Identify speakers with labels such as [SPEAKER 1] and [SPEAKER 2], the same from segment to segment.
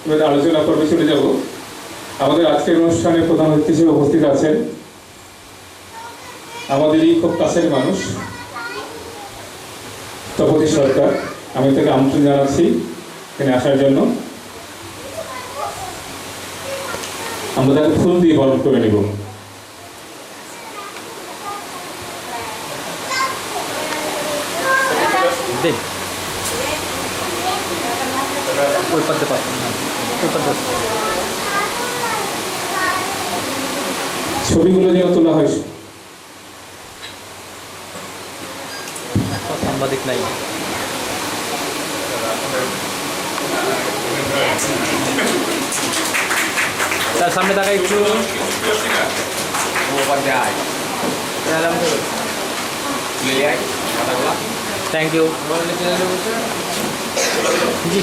[SPEAKER 1] এবার আলোচনা পর্বে চলে যাব। আমাদের আজকের অনুষ্ঠানে প্রধান অতিথি হিসেবে উপস্থিত আছেন আমাদেরই খুব কাছের মানুষ তপতি সরকার। আমি তাকে আমন্ত্রণ জানাচ্ছি এখানে আসার জন্য। আমরা তাকে ফুল দিয়ে বরণ করে নেব। ছবিগুলো যেন তোলা হয়।
[SPEAKER 2] সাংবাদিক নাই। স্যার সামনে থাকা একটু থ্যাংক ইউ। জি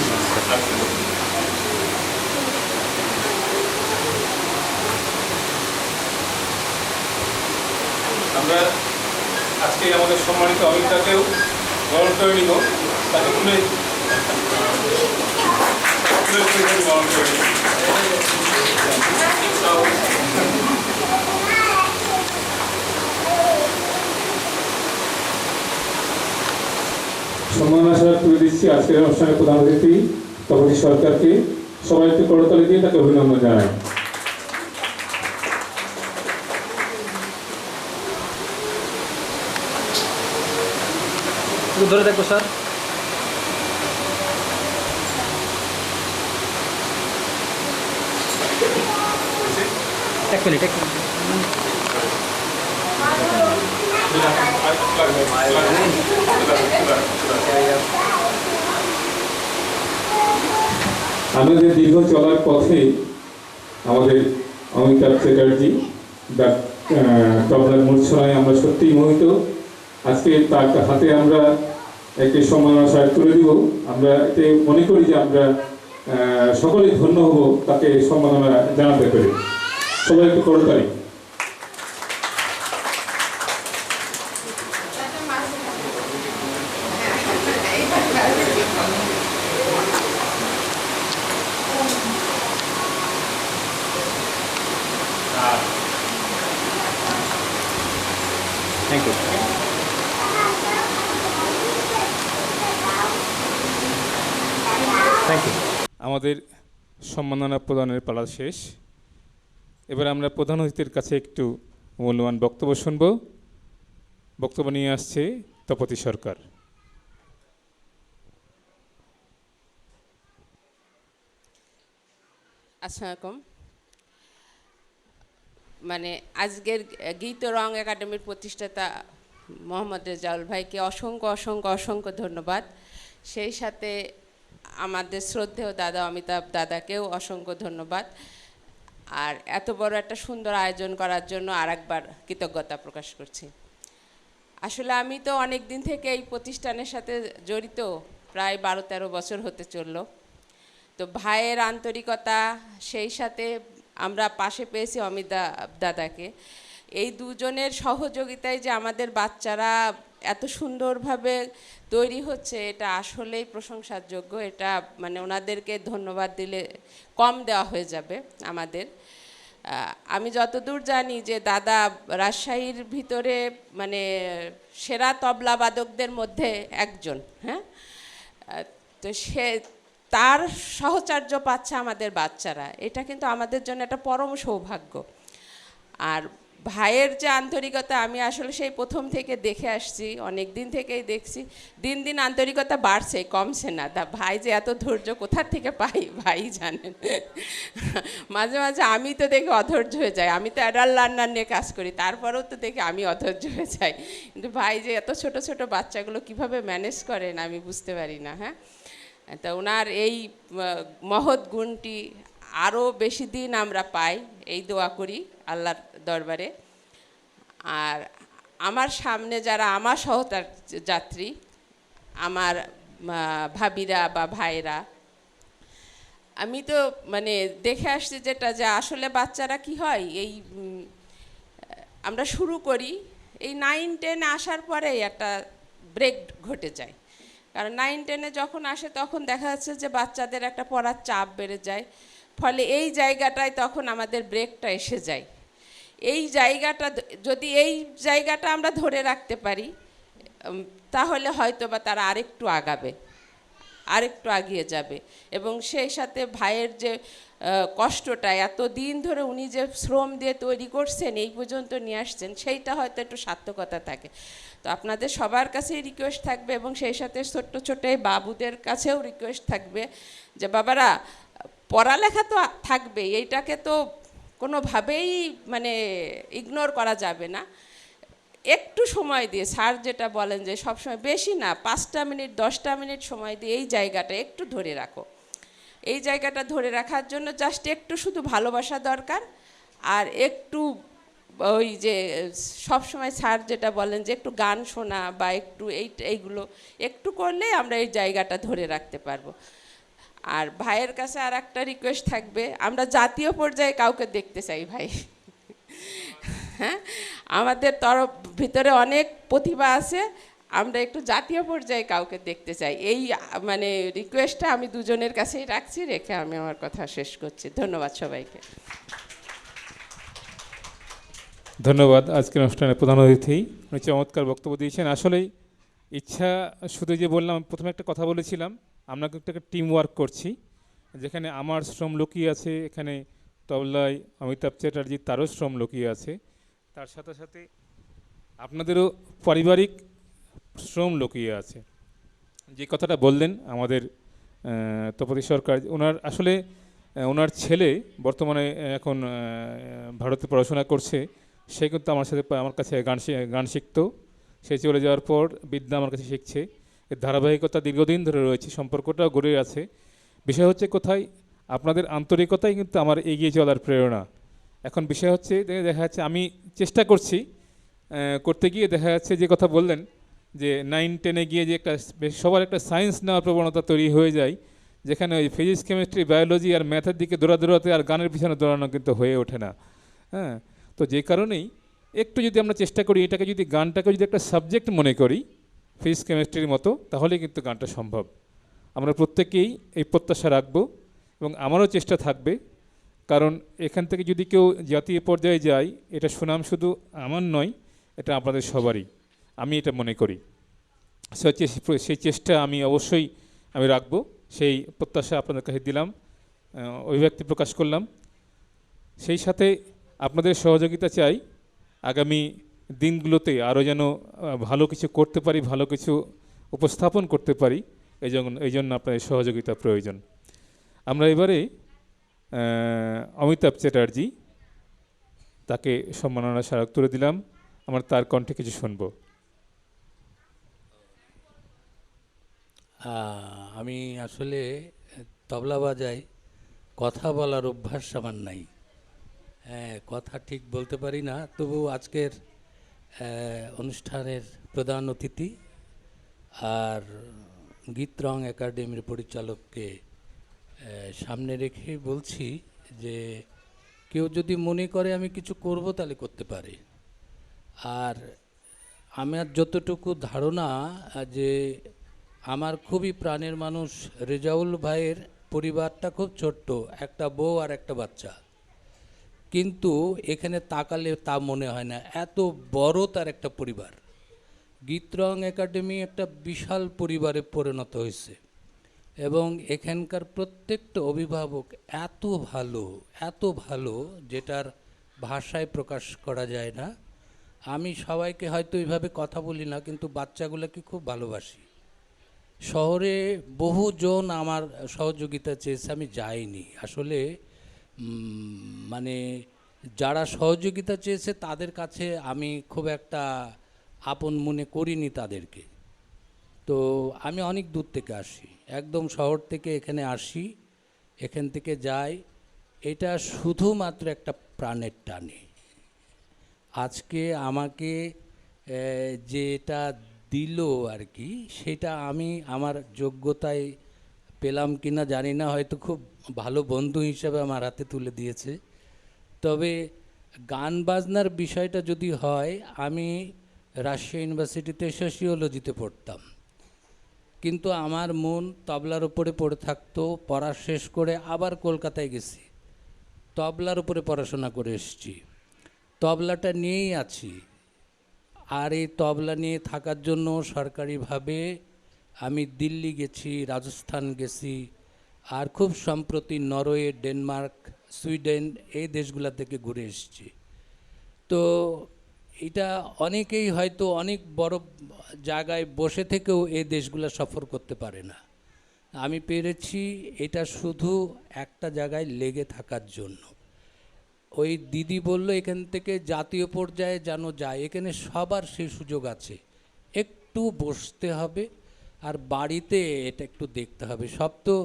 [SPEAKER 1] আমরা আজকে আমাদের সম্মানিত অমিতাকেও বরণ করে নিব। তাকে বরণ করে নিব। সম্মাননা স্মারক তুলে দিচ্ছি আজকের অনুষ্ঠানের প্রধান অতিথি তপতি সরকারকে। সবাই একটু করতালি দিয়ে তাকে অভিনন্দন জানাই।
[SPEAKER 2] ধরে দেখবো স্যার। এক মিনিট
[SPEAKER 1] আমাদের দীর্ঘ চলার পথে আমাদের অমিতাভ চ্যাটার্জি তবলার মূর্ছনায় আমরা সত্যিই মোহিত। আজকে তার হাতে আমরা একটি সম্মাননা স্মারক তুলে দিব। আমরা এতে মনে করি যে আমরা সকলেই ধন্য হব তাকে সম্মাননা জানাতে পেরে। সবাই একটু করতালি।
[SPEAKER 2] Thank you. Thank you.
[SPEAKER 1] আমাদের সম্মাননা প্রদানের পালা শেষ। এবার আমরা প্রধান অতিথির কাছে একটু মূল্যবান বক্তব্য শুনব। বক্তব্য নিয়ে আসছে তপতি সরকার।
[SPEAKER 3] আসসালামু আলাইকুম। মানে আজকের গীত রং একাডেমির প্রতিষ্ঠাতা মোহাম্মদ রেজাউল ভাইকে অসংখ্য অসংখ্য অসংখ্য ধন্যবাদ। সেই সাথে আমাদের শ্রদ্ধেয় দাদা অমিতাভ দাদাকেও অসংখ্য ধন্যবাদ। আর এত বড় একটা সুন্দর আয়োজন করার জন্য আরেকবার কৃতজ্ঞতা প্রকাশ করছি। আসলে আমি তো অনেক দিন থেকে এই প্রতিষ্ঠানের সাথে জড়িত, প্রায় 12-13 বছর হতে চলল। তো ভাইয়ের আন্তরিকতা, সেই সাথে আমরা পাশে পেয়েছি অমিতাভ দাদাকে। এই দুজনের সহযোগিতায় যে আমাদের বাচ্চারা এত সুন্দরভাবে তৈরি হচ্ছে, এটা আসলেই প্রশংসার যোগ্য। এটা মানে ওনাদেরকে ধন্যবাদ দিলে কম দেওয়া হয়ে যাবে আমাদের। আমি যতদূর জানি যে দাদা রাজশাহীর ভিতরে মানে সেরা তবলা বাদকদের মধ্যে একজন। হ্যাঁ, তো সে তার সহচর্য পাচ্ছে আমাদের বাচ্চারা। এটা কিন্তু আমাদের জন্য একটা পরম সৌভাগ্য। আর ভাইয়ের যে আন্তরিকতা, আমি আসলে সেই প্রথম থেকে দেখে আসছি, অনেক দিন থেকেই দেখছি। দিন দিন আন্তরিকতা বাড়ছে, কমছে না। ভাই যে এত ধৈর্য কোথার থেকে পাই ভাই জানেন। মাঝে মাঝে আমি তো দেখে অধৈর্য হয়ে যাই। আমি তো অ্যাডাল্ট লার্নার নিয়ে কাজ করি, তারপরেও তো দেখে আমি অধৈর্য হয়ে যাই। কিন্তু ভাই যে এত ছোট ছোট বাচ্চাগুলো কিভাবে ম্যানেজ করেন আমি বুঝতে পারি না। হ্যাঁ, তা ওনার এই মহৎ গুণটি আরও বেশি দিন আমরা পাই, এই দোয়া করি আল্লাহর দরবারে। আর আমার সামনে যারা আমার সহযাত্রী, আমার ভাবিরা বা ভাইরা, আমি তো মানে দেখে আসছি যেটা, যে আসলে বাচ্চারা কি হয়, এই আমরা শুরু করি এই 9-10 আসার পরেই একটা ব্রেক ঘটে যায়। কারণ 9-10-এ যখন আসে তখন দেখা যাচ্ছে যে বাচ্চাদের একটা পড়ার চাপ বেড়ে যায়, ফলে এই জায়গাটায় তখন আমাদের ব্রেকটা এসে যায়। এই জায়গাটা যদি এই জায়গাটা আমরা ধরে রাখতে পারি তাহলে হয়তো বা তারা আরেকটু আগাবে, আরেকটু এগিয়ে যাবে। এবং সেই সাথে ভাইয়ের যে কষ্টটা এত দিন ধরে উনি যে শ্রম দিয়ে তৈরি করছেন এই পর্যন্ত নিয়ে আসছেন, সেইটা হয়তো একটু সার্থকতা থাকে। তো আপনাদের সবার কাছেই রিকোয়েস্ট থাকবে এবং সেই সাথে ছোট্ট ছোট্ট এই বাবুদের কাছেও রিকোয়েস্ট থাকবে যে বাবারা, পড়ালেখা তো থাকবেই, এইটাকে তো কোনোভাবেই মানে ইগনোর করা যাবে না। একটু সময় দিয়ে স্যার যেটা বলেন যে সবসময় বেশি না, 5টা মিনিট 10টা মিনিট সময় দিয়ে এই জায়গাটা একটু ধরে রাখো। এই জায়গাটা ধরে রাখার জন্য জাস্ট একটু শুধু ভালোবাসা দরকার, আর একটু ওই যে সবসময় স্যার যেটা বলেন যে একটু গান শোনা বা একটু এইগুলো একটু করলে আমরা এই জায়গাটা ধরে রাখতে পারবো। আর ভাইয়ের কাছে আর একটা রিকোয়েস্ট থাকবে, আমরা জাতীয় পর্যায়ে কাউকে দেখতে চাই ভাই। হ্যাঁ, আমাদের ভিতরে অনেক প্রতিভা আছে, আমরা একটু জাতীয় পর্যায়ে কাউকে দেখতে চাই। এই মানে রিকোয়েস্টটা আমি দুজনের কাছেই রাখছি, রেখে আমি আমার কথা শেষ করছি। ধন্যবাদ সবাইকে।
[SPEAKER 1] ধন্যবাদ। আজকের অনুষ্ঠানের প্রধান অতিথি উনি চমৎকার বক্তব্য দিয়েছেন। আসলেই ইচ্ছা শুধু যে বললাম, প্রথমে একটা কথা বলেছিলাম, আমরা কিন্তু একটা টিম ওয়ার্ক করছি, যেখানে আমার শ্রম লুকিয়ে আছে, এখানে তবলায় অমিতাভ চ্যাটার্জি তারও শ্রম লুকিয়ে আছে, তার সাথে সাথে আপনাদেরও পারিবারিক শ্রম লুকিয়ে আছে। যে কথাটা বললেন আমাদের তপতি সরকার, ওনার আসলে ওনার ছেলে বর্তমানে এখন ভারতে পড়াশোনা করছে, সে কিন্তু আমার সাথে আমার কাছে গান শিখতো। সে চলে যাওয়ার পর বিদ্যা আমার কাছে শিখছে। এর ধারাবাহিকতা দীর্ঘদিন ধরে রয়েছে, সম্পর্কটাও গড়ে আছে। বিষয় হচ্ছে কোথায় আপনাদের আন্তরিকতাই কিন্তু আমার এগিয়ে চলার প্রেরণা। এখন বিষয় হচ্ছে দেখা যাচ্ছে আমি চেষ্টা করছি, করতে গিয়ে দেখা যাচ্ছে যে কথা বললেন যে 9-10-এ গিয়ে যে একটা সবার একটা সায়েন্স নেওয়ার প্রবণতা তৈরি হয়ে যায়, যেখানে ওই ফিজিক্স কেমিস্ট্রি বায়োলজি আর ম্যাথের দিকে দৌড়াতে আর গানের পিছনে দৌড়ানো কিন্তু হয়ে ওঠে না। হ্যাঁ, তো যে কারণেই একটু যদি আমরা চেষ্টা করি, এটাকে যদি গানটাকে যদি একটা সাবজেক্ট মনে করি ফিজিক্স কেমিস্ট্রির মতো, তাহলেই কিন্তু গানটা সম্ভব। আমরা প্রত্যেকেই এই প্রত্যাশা রাখবো এবং আমারও চেষ্টা থাকবে, কারণ এখান থেকে যদি কেউ জাতীয় পর্যায়ে যায়, এটা সুনাম শুধু আমার নয়, এটা আপনাদের সবারই, আমি এটা মনে করি। সেই চেষ্টা আমি অবশ্যই রাখবো, সেই প্রত্যাশা আপনাদের কাছে দিলাম, অভিব্যক্তি প্রকাশ করলাম। সেই সাথে আপনাদের সহযোগিতা চাই আগামী দিনগুলোতে আরও যেন ভালো কিছু করতে পারি, ভালো কিছু উপস্থাপন করতে পারি, এই জন্য আপনাদের সহযোগিতা প্রয়োজন। আমরা এবারে অমিতাভ চ্যাটার্জি, তাকে সম্মাননা স্মারক তুলে দিলাম, আমরা তার কণ্ঠে কিছু শুনব।
[SPEAKER 4] আমি আসলে তবলা বাজাই, কথা বলার অভ্যাস আমার নাই। কথা ঠিক বলতে পারি না, তবু আজকের অনুষ্ঠানের প্রধান অতিথি আর গীতরং একাডেমির পরিচালককে সামনে রেখে বলছি যে কেউ যদি মনে করে আমি কিছু করব তাহলে করতে পারে। আর আমার যতটুকু ধারণা যে আমার খুবই প্রাণের মানুষ রেজাউল ভাইয়ের পরিবারটা খুব ছোট্ট, একটা বউ আর একটা বাচ্চা, কিন্তু এখানে তাকালে তা মনে হয় না, এত বড় তার একটা পরিবার। গীতরং একাডেমি একটা বিশাল পরিবারে পরিণত হয়েছে এবং এখানকার প্রত্যেকটা অভিভাবক এত ভালো যেটার ভাষায় প্রকাশ করা যায় না। আমি সবাইকে হয়তো এইভাবে কথা বলি না, কিন্তু বাচ্চাগুলোকে খুব ভালোবাসি। শহরে বহুজন আমার সহযোগিতা চেয়েছে, আমি যাইনি আসলে। মানে যারা সহযোগিতা চেয়েছে তাদের কাছে আমি খুব একটা আপন মনে করিনি তাদেরকে। তো আমি অনেক দূর থেকে আসি, একদম শহর থেকে এখানে আসি, এখান থেকে যাই, এটা শুধুমাত্র একটা প্রাণের টানে। আজকে আমাকে যেটা দিল আর কি, সেটা আমি আমার যোগ্যতায় পেলাম কিনা জানি না, হয়তো খুব ভালো বন্ধু হিসাবে আমার হাতে তুলে দিয়েছে। তবে গান বাজনার বিষয়টা যদি হয়, আমি রাজশাহী ইউনিভার্সিটিতে সোশিওলজিতে পড়তাম, কিন্তু আমার মন তবলার উপরে পড়ে থাকতো। পড়া শেষ করে আবার কলকাতায় গেছি, তবলার উপরে পড়াশোনা করে এসেছি, তবলাটা নিয়েই আছি। আর এই তবলা নিয়ে থাকার জন্য সরকারিভাবে আমি দিল্লি গেছি, রাজস্থান গেছি, আর খুব সম্প্রতি নরওয়ে, ডেনমার্ক, সুইডেন এই দেশগুলো থেকে ঘুরে এসেছি। তো এটা অনেকেই হয়তো অনেক বড় জায়গায় বসে থেকেও এই দেশগুলো সফর করতে পারে না। আমি পেরেছি এটা শুধু একটা জায়গায় লেগে থাকার জন্য। ওই দিদি বলল এখান থেকে জাতীয় পর্যায়ে যেন যায়, এখানে সবার সেই সুযোগ আছে। একটু বসতে হবে আর বাড়িতে এটা একটু দেখতে হবে। সব তো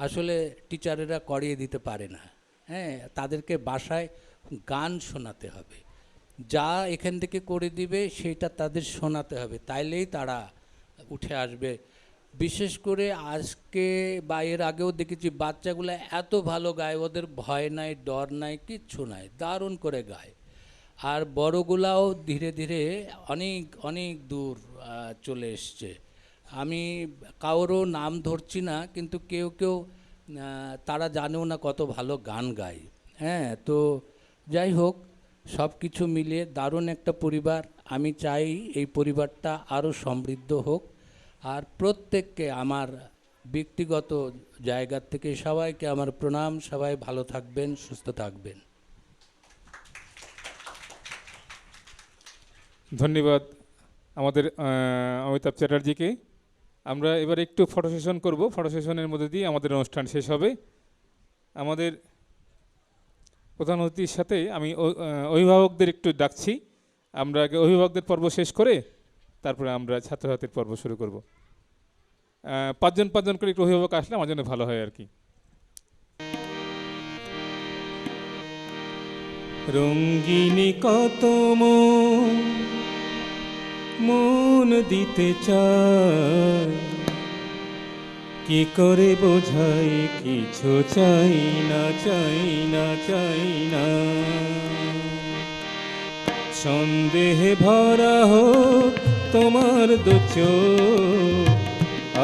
[SPEAKER 4] আসলে টিচারেরা করিয়ে দিতে পারে না, হ্যাঁ, তাদেরকে বাসায় গান শোনাতে হবে। যা এখান থেকে করে দিবে সেটা তাদের শোনাতে হবে, তাইলেই তারা উঠে আসবে। বিশেষ করে আজকে বা এর আগেও দেখেছি বাচ্চাগুলো এত ভালো গায়, ওদের ভয় নাই, ডর নাই, কিচ্ছু নাই, দারুণ করে গায়। আর বড়গুলাও ধীরে ধীরে অনেক অনেক দূর চলে এসছে। আমি কারোরও নাম ধরছি না, কিন্তু কেউ কেউ তারা জানেও না কত ভালো গান গায়। হ্যাঁ, তো যাই হোক, সব কিছু মিলিয়ে দারুণ একটা পরিবার। আমি চাই এই পরিবারটা আরও সমৃদ্ধ হোক। আর প্রত্যেককে আমার ব্যক্তিগত জায়গার থেকে সবাইকে আমার প্রণাম। সবাই ভালো থাকবেন, সুস্থ থাকবেন।
[SPEAKER 1] ধন্যবাদ আমাদের অমিতাভ চ্যাটার্জিকে। আমরা এবার একটু ফটো সেশন করব। ফটো সেশনের মধ্যে দিয়ে আমাদের অনুষ্ঠান শেষ হবে। আমাদের প্রধান অতিথির সাথে আমি অভিভাবকদের একটু ডাকছি। আমরা আগে অভিভাবকদের পর্ব শেষ করে তারপরে আমরা ছাত্রছাত্রীর পর্ব শুরু করব। পাঁচজন করে একটু অভিভাবক আসলে আমার জন্য ভালো হয় আর কি।
[SPEAKER 5] রঙ্গিনী কত মন দিতে চায়, কি করে বোঝাই কিছু চাই না, চাই না, চাই না। সন্দেহে ভরা হোক তোমার দু চোখ,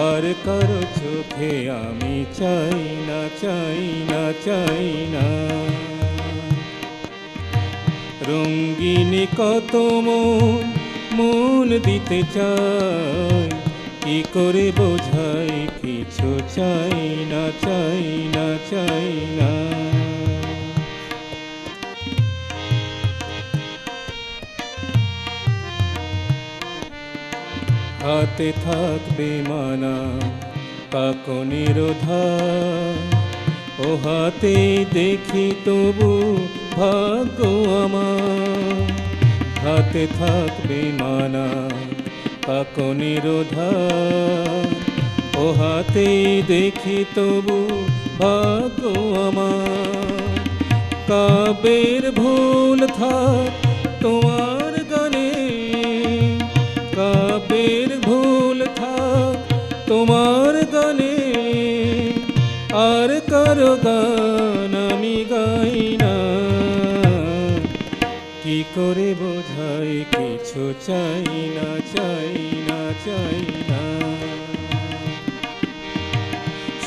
[SPEAKER 5] আর কারো চোখে আমি চাই না, চাই না, চাই না। রঙ্গিনী কত মন দিতে চায়, কি করে বোঝাই কিছু চাই না, চাই না, চাই না। হাতে থাকবে মানা কাকনের ধার, ও হাতে দেখি তবু ভাগ্য আমার। হাতে থাকবে মানা কাকনের ধার, ও হাতে দেখি তবু ভাগ্য আমার। কাব্যের ভুল থাক তোমার গানে, কাব্যের ভুল থাক তোমার গানে, আর কারো গান আমি গাই না। কি করে বোঝাই কিছু চাই না, চাই না, চাই না।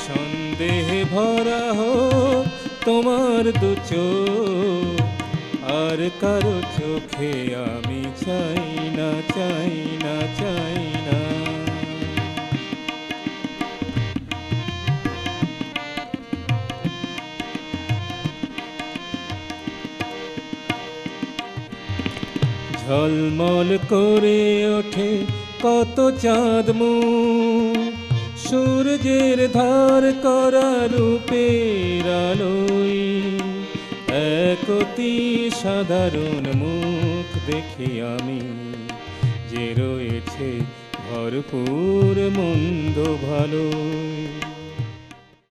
[SPEAKER 5] সন্দেহে ভরা হোক তোমার দু চোখ, আর কারো চোখে আমি চাই না, চাই না, চাই না। ঝলমল করে ওঠে কত চাঁদ মুখ, সূর্যের ধার করা রূপের আলোয়। এক অতি সাধারণ মুখ দেখি আমি, যে রয়েছে ভরপুর মন্দ ভালোয়।